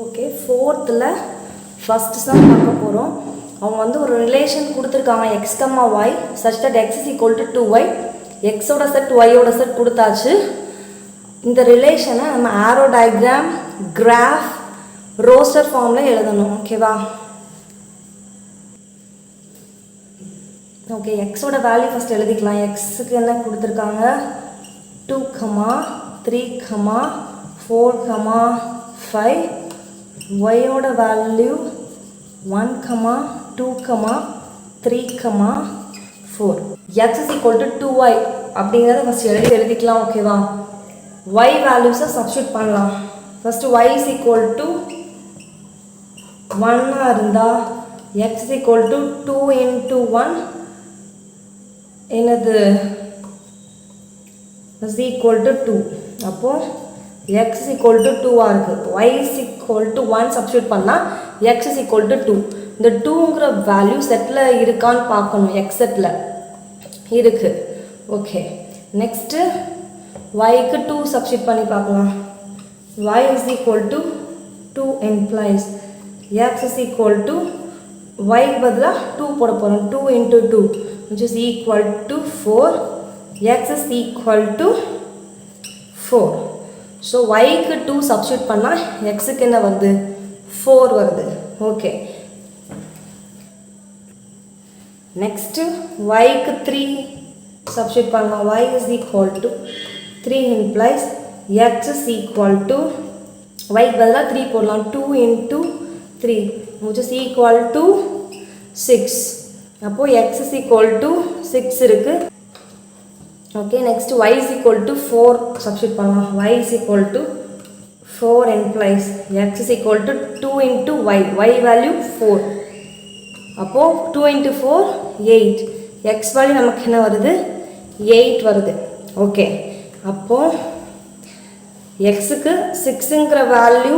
Okay, ஃபோர்த்தில் first some பார்க்க போகிறோம். அவங்க வந்து ஒரு ரிலேஷன் கொடுத்துருக்காங்க x, y such that x is equal to 2y. எக்ஸோட செட் ஒய்யோட செட் கொடுத்தாச்சு. இந்த ரிலேஷனை நம்ம ஆரோ டயக்ராம், கிராஃப், ரோஸ்டர் ஃபார்மில் எழுதணும். ஓகேவா? ஓகே, எக்ஸோட வேல்யூ ஃபஸ்ட் எழுதிக்கலாம். எக்ஸுக்கு என்ன கொடுத்துருக்காங்க? 2, 3, 4, 5. ஒய்யோட value 1, 2, 3, 4. x is equal to 2y அப்படிங்கிறத ஃபஸ்ட் எழுதிக்கலாம். ஓகேவா? y வேல்யூஸை சப்ஸ்டியூட் பண்ணலாம். First y is equal to 1 இருந்தால் x is equal to 2 into 1 என்னது is equal to 2. அப்போது x is equal to 2 இருக்குது. y is equal to 1 substitute பண்ணால் x is equal to 2. இந்த 2ங்கிற வேல்யூ செட்டில் இருக்கான்னு பார்க்கணும். x செட்டில் இருக்குது. ஓகே, நெக்ஸ்ட்டு yக்கு 2 சப்ஸ்டியூட் பண்ணி பார்க்கலாம். y is equal to 2 implies x is equal to y பதிலாக 2 போட போகிறோம். 2 into 2 which is equal to 4. x is equal to 4. So yக்கு 2 சப்ஸ்டியூட் பண்ணால் xக்கு என்ன வருது? 4 வருது. ஓகே, நெக்ஸ்ட்டு yக்கு 3 சப்ஸ்டியூட் பண்ணலாம். y is equal to 3 implies x is equal to yக்கு பதிலாக 3 போடலாம். 2 into 3 which is equal to 6. அப்போது x is equal to 6 இருக்குது. Okay, next y is equal to 4 substitute பண்ணலாம். y is equal to 4 implies x is equal to 2 into y. y value 4. அப்போது 2 into 4 8. x value நமக்கு என்ன வருது? 8 வருது. Okay, அப்போது xக்கு 6ங்கிற வேல்யூ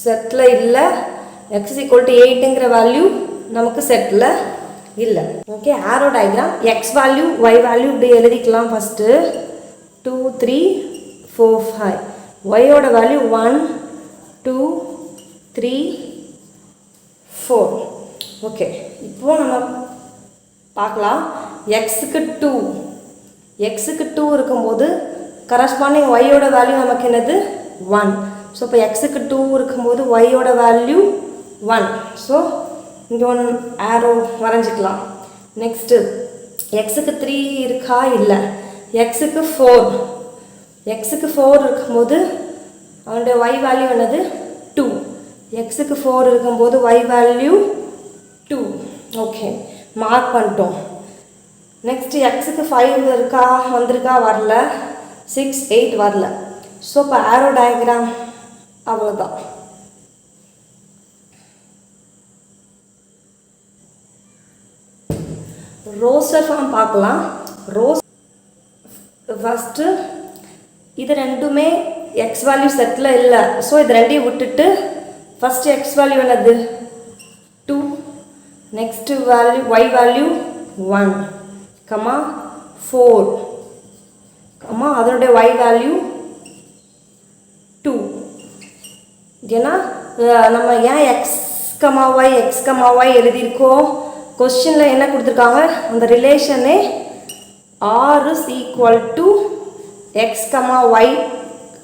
செட்டில் இல்லை. x is equal to 8ங்கிற வேல்யூ நமக்கு செட்டில் இல்லை. Okay, arrow diagram x value y value இப்படி எழுதிக்கலாம். ஃபஸ்ட்டு 2, 3, 4, 5. ஒய்யோட வேல்யூ 1, 2, 3, 4. ஓகே, இப்போது நம்ம பார்க்கலாம். எக்ஸுக்கு 2 இருக்கும்போது கரஸ்பாண்டிங் ஒய்யோட வேல்யூ நமக்கு என்னது? 1. ஸோ இப்போ எக்ஸுக்கு 2 இருக்கும்போது ஒய்யோட வேல்யூ 1. ஸோ இங்கே ஒன்று ஆரோ வரைஞ்சிக்கலாம். நெக்ஸ்ட்டு எக்ஸுக்கு 3 இருக்கா? இல்லை. எக்ஸுக்கு 4 இருக்கும்போது அவனுடைய y வேல்யூ என்னது? 2. எக்ஸுக்கு 4 இருக்கும்போது y வேல்யூ 2. ஓகே, மார்க் பண்ணிட்டோம். நெக்ஸ்ட்டு எக்ஸுக்கு 5 இருக்கா? வந்திருக்கா? வரல. 6, 8 வரல. ஸோ இப்போ ஆரோ டயக்ராம் அவ்வளோதான். ரோஸ்டர் ஃபார்ம் பார்க்கலாம். ஃபஸ்ட்டு இது ரெண்டுமே எக்ஸ் வேல்யூ செட்டில் இல்லை. ஸோ இது ரெண்டையும் விட்டுட்டு ஃபஸ்ட்டு எக்ஸ் வேல்யூ என்னது? 2. நெக்ஸ்ட்டு வேல்யூ ஒய் வேல்யூ 1, 4, அதனுடைய ஒய் வேல்யூ 2. ஏன்னா நம்ம ஏன் எக்ஸ் ஒய் எழுதியிருக்கோம்? கொஸ்டினில் என்ன கொடுத்துருக்காங்க? அந்த ரிலேஷனே r is equal to x, y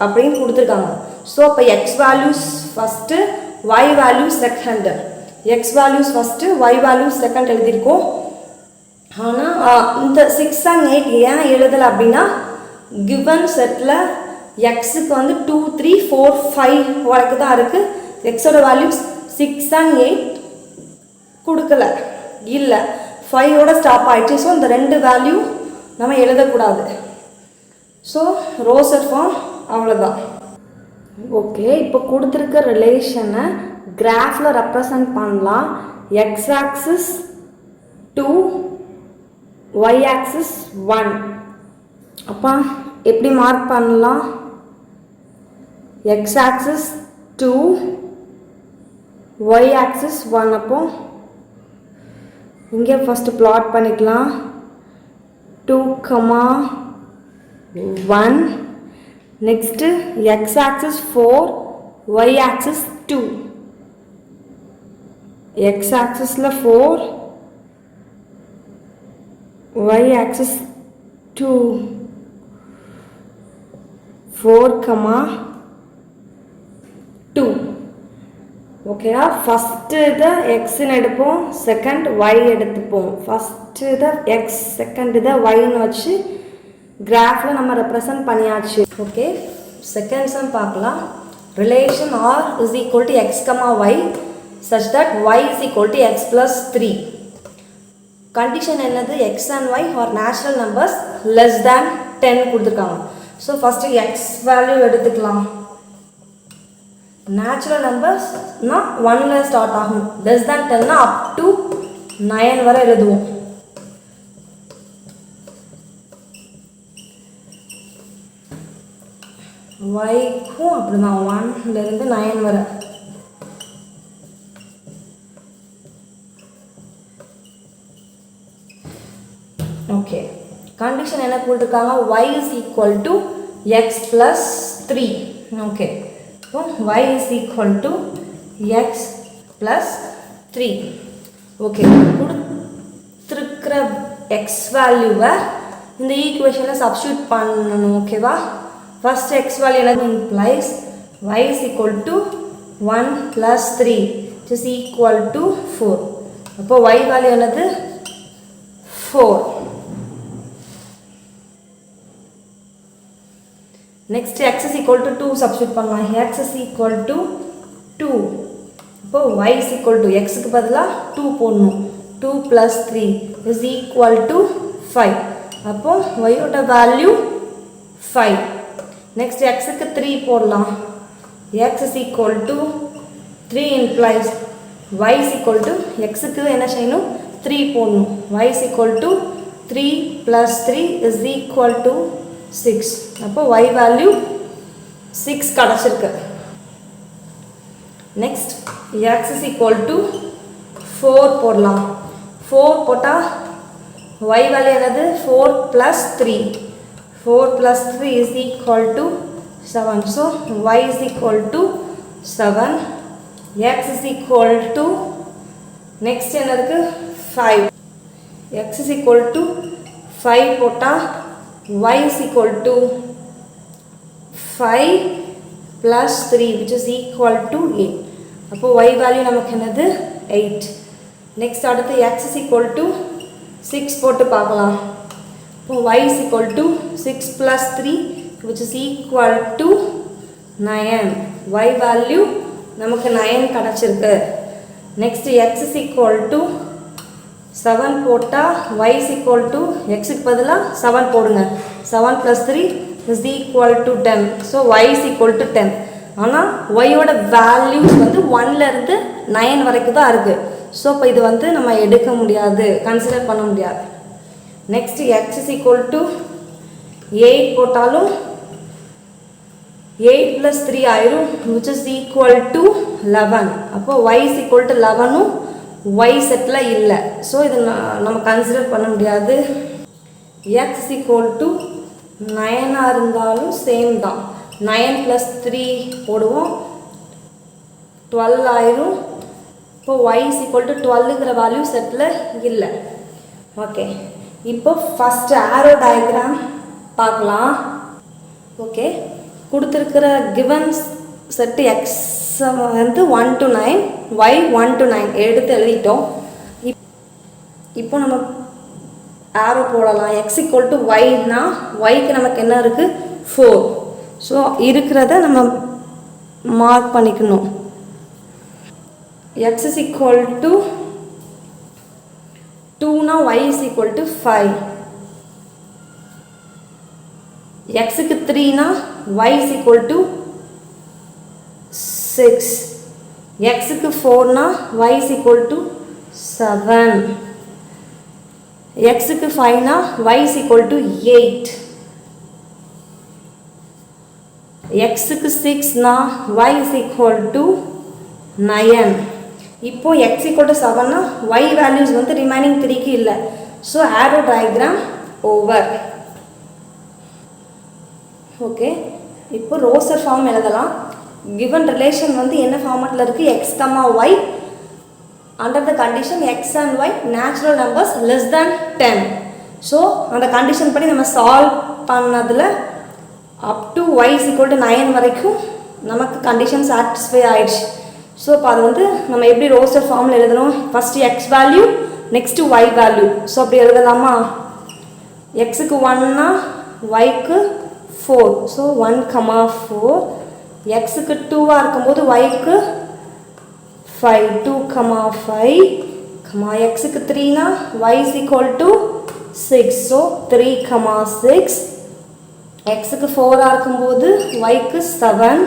அப்படின்னு கொடுத்துருக்காங்க. ஸோ அப்போ x values first, y value second. X values first, y value second எழுதியிருக்கோம். ஆனால் இந்த 6 and 8 ஏன் எழுதலை அப்படின்னா கிவன் செட்டில் எக்ஸுக்கு வந்து 2, 3, 4, 5 வரைக்கும் தான் இருக்குது. எக்ஸோட வேல்யூஸ் 6 and 8 கொடுக்கல, இல்லை, 5ஓட ஸ்டாப் ஆகிடுச்சு. ஸோ இந்த ரெண்டு வேல்யூ நம்ம எழுதக்கூடாது. ஸோ ரோஸ்டர் ஃபார்ம் அவ்வளோதான். ஓகே, இப்போ கொடுத்துருக்க ரிலேஷனை கிராஃபில் ரெப்ரசன்ட் பண்ணலாம். X axis 2, y axis 1. அப்போ எப்படி மார்க் பண்ணலாம்? X axis 2, y axis 1. அப்போ இங்கே ஃபஸ்ட்டு பிளாட் பண்ணிக்கலாம். 2, 1. Next x axis 4, y axis 2, x axis 4, y axis 2, 4, 2. ஓகேவா? ஃபஸ்ட்டு இதை எக்ஸ்ன்னு எடுப்போம், செகண்ட் ஒய் எடுத்துப்போம். ஃபஸ்ட்டு இதை எக்ஸ், செகண்ட் இதை ஒய்ன்னு வச்சு கிராஃபில் நம்ம ரெப்ரசன்ட் பண்ணியாச்சு. ஓகே, செகண்ட் சம் பார்க்கலாம். Relation R is equal to x comma y such that y is equal to x plus 3. Condition என்னது? X and y are natural numbers less than 10 கொடுத்துருக்காங்க. So first x value எடுத்துக்கலாம். Natural நம்பர்ஸ்னா 1ல start ஆகும். Less than 10னா up to 9 வரை எழுதுவோம். ஒய்க்கும் அப்படிதான் 1லேருந்து 9 வரை. ஓகே, கண்டிஷன் என்ன கொடுத்துருக்காங்க? y is equal to x plus 3. Okay, இப்போ y is equal to x plus 3. Okay, கொடுத்துருக்கிற x வேல்யூவை இந்த ஈக்குவேஷனில் சப்ஸ்டியூட் பண்ணணும். ஓகேவா? ஃபர்ஸ்ட் x வேல்யூ என்ன implies y is equal to 1 plus 3 which is equal to 4. அப்போ y வேல்யூ என்னது? 4. Next x is equal to 2 substitute பண்ணலாம். x is equal to 2. அப்போ y is equal to xக்கு பதிலாக 2 போடணும். 2 plus 3 is equal to 5. அப்போ y ஓட value 5. Next xக்கு 3 போடலாம். x is equal to 3 implies y is equal to xக்கு என்ன செய்யணும்? 3 போடணும். y is equal to 3 plus 3 is equal to 6. அப்போ y வேல்யூ 6 கிடச்சிருக்கு. Next x is equal to 4 போடலாம். 4 போட்டால் y வேல்யூ என்னது? 4 plus 3. 4 plus 3 is equal to 7. So y is equal to 7. x is equal to next என்ன இருக்கு? 5. x is equal to 5 போட்டால் y is equal to 5 plus 3 which is equal to 8. அப்போ y value நமக்கு என்னது? 8. Next அடுத்து x is equal to 6 போட்டு பார்க்கலாம். இப்போ y is equal to 6 plus 3 which is equal to 9. y value நமக்கு 9 கிடச்சிருக்கு. Next x is equal to 7 போட்டால் y is equal to xக்கு பதிலாக 7 போடுங்க. 7 plus 3 is equal to 10. So y is equal to 10. ஆனால் ஒய்யோட வேல்யூஸ் வந்து 1லேருந்து 9 வரைக்கும் தான் இருக்குது. ஸோ இப்போ இது வந்து நம்ம எடுக்க முடியாது, கன்சிடர் பண்ண முடியாது. Next x is equal to 8 போட்டாலும் 8 plus 3 ஆயிரும் which is equal to 11. அப்போ y is equal to 11ம் y settle இல்லை. ஸோ இது நம்ம கன்சிடர் பண்ண முடியாது. x is equal to 9 இருந்தாலும் சேம் தான். 9 plus 3 போடுவோம், 12 ஆயிரும். இப்போ y is equal to 12ங்கிற வேல்யூ செட்டில் இல்லை. ஓகே, இப்போ ஃபஸ்ட் ஆரோ டயக்ராம் பார்க்கலாம். ஓகே, கொடுத்துருக்கிற கிவன்ஸ் செட்டு x வந்து 1 to 9, y 1 to 9 எடுத்து எழுதிட்டோம். இப்போ நம்ம ஆரோ போடலாம். x equal to yனா yக்கு நமக்கு என்ன இருக்குது? 4. ஸோ இருக்கிறத நம்ம மார்க் பண்ணிக்கணும். x is equal to 2னா y is equal to 5. xக்கு 3னா y is equal to 6. xக்கு 4னா y is equal to 7. xக்கு 5னா y is equal to 8. xக்கு 6னா y is equal to 9. இப்போ x equal to 7னா y values வந்து remaining 3க்கு இல்லை. So arrow diagram over. Okay, இப்போ roster form எழுதலாம். given relation வந்து என்ன ஃபார்மேட்டில் இருக்குது, x, y under the condition x and y natural numbers less than 10. So அந்த கண்டிஷன் படி நம்ம சால்வ் பண்ணதில் up to y is equal to 9 வரைக்கும் நமக்கு கண்டிஷன் சாட்டிஸ்ஃபை ஆயிடுச்சு. ஸோ இப்போ அது வந்து நம்ம எப்படி ரோஸ்டர் ஃபார்மில் எழுதணும், first x value next y value. So அப்படி எழுதலாமா, எக்ஸுக்கு 1னா ஒய்க்கு 4. ஸோ 1,4. எக்ஸுக்கு 2ஆக இருக்கும்போது ஒய்க்கு 5, 2,5. எக்ஸுக்கு 3னா y is equal to 6. So 3,6. எக்ஸுக்கு 4ஆக இருக்கும்போது ஒய்க்கு 7,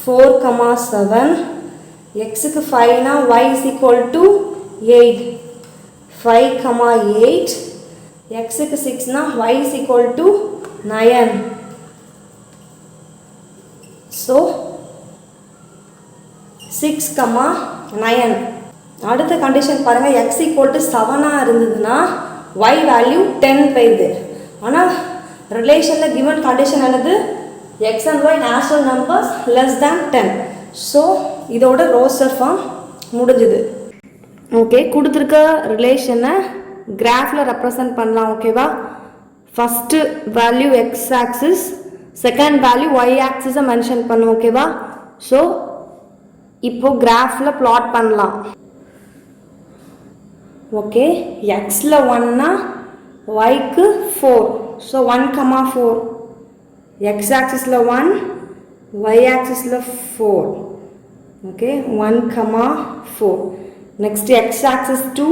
4,7. எக்ஸுக்கு 5னா y is equal to 8, 5,8. எக்ஸுக்கு 6னா y is equal to 9. So 6,9. அடுத்த கண்டிஷன் பாருங்கள், x equal to 7ஆக இருந்ததுன்னா y வேல்யூ 10 போயிடுது. ஆனால் ரிலேஷனில் கிவன் கண்டிஷன் என்னது, x and y natural numbers less than 10. So இதோட ரோஸ்டர் ஃபார்ம் முடிஞ்சுது. ஓகே, கொடுத்துருக்க ரிலேஷனை கிராஃபில் ரெப்ரசன்ட் பண்ணலாம். ஓகேவா, first value x axis, second value y ஆக்சிஸை மென்ஷன் பண்ணும். ஓகேவா, ஸோ இப்போ கிராஃபில் பிளாட் பண்ணலாம். ஓகே, எக்ஸில் 1னா ஒய்க்கு 4. ஸோ 1,4. எக்ஸ் ஆக்சிஸில் 1, ஒய் ஆக்சிஸில் 4. Okay, 1,4. Next x axis 2,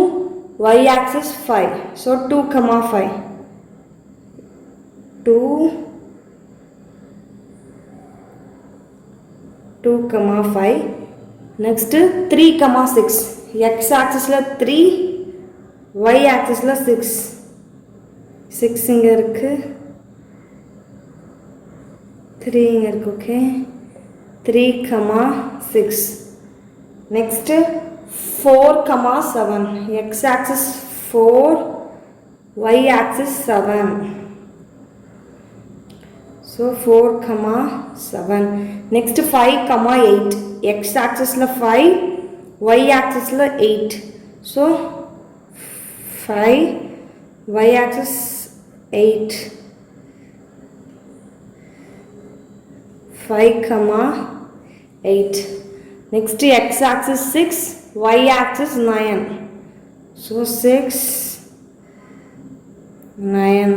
y axis 5. So 2,5. 2,5. Next 3,6. X ஆக்சிஸில் 3, ஒய் ஆக்சிஸில் 6. 6 இங்கே இருக்குது, 3 இங்கே இருக்குது. Okay, 3,6. Next 4,7. X axis 4, y axis 7. So 4,7. Next 5,8. X ஆக்சிஸில் 5, ஒய் ஆக்சிஸில் 8. So 5, y axis 8. 5,8. Next x axis 6, y axis 9. So 6, 9.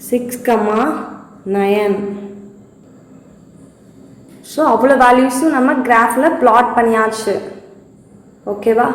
6,9. So அவ்வளோ வேல்யூஸும் நம்ம கிராஃபில் பிளாட் பண்ணியாச்சு. ஓகேவா.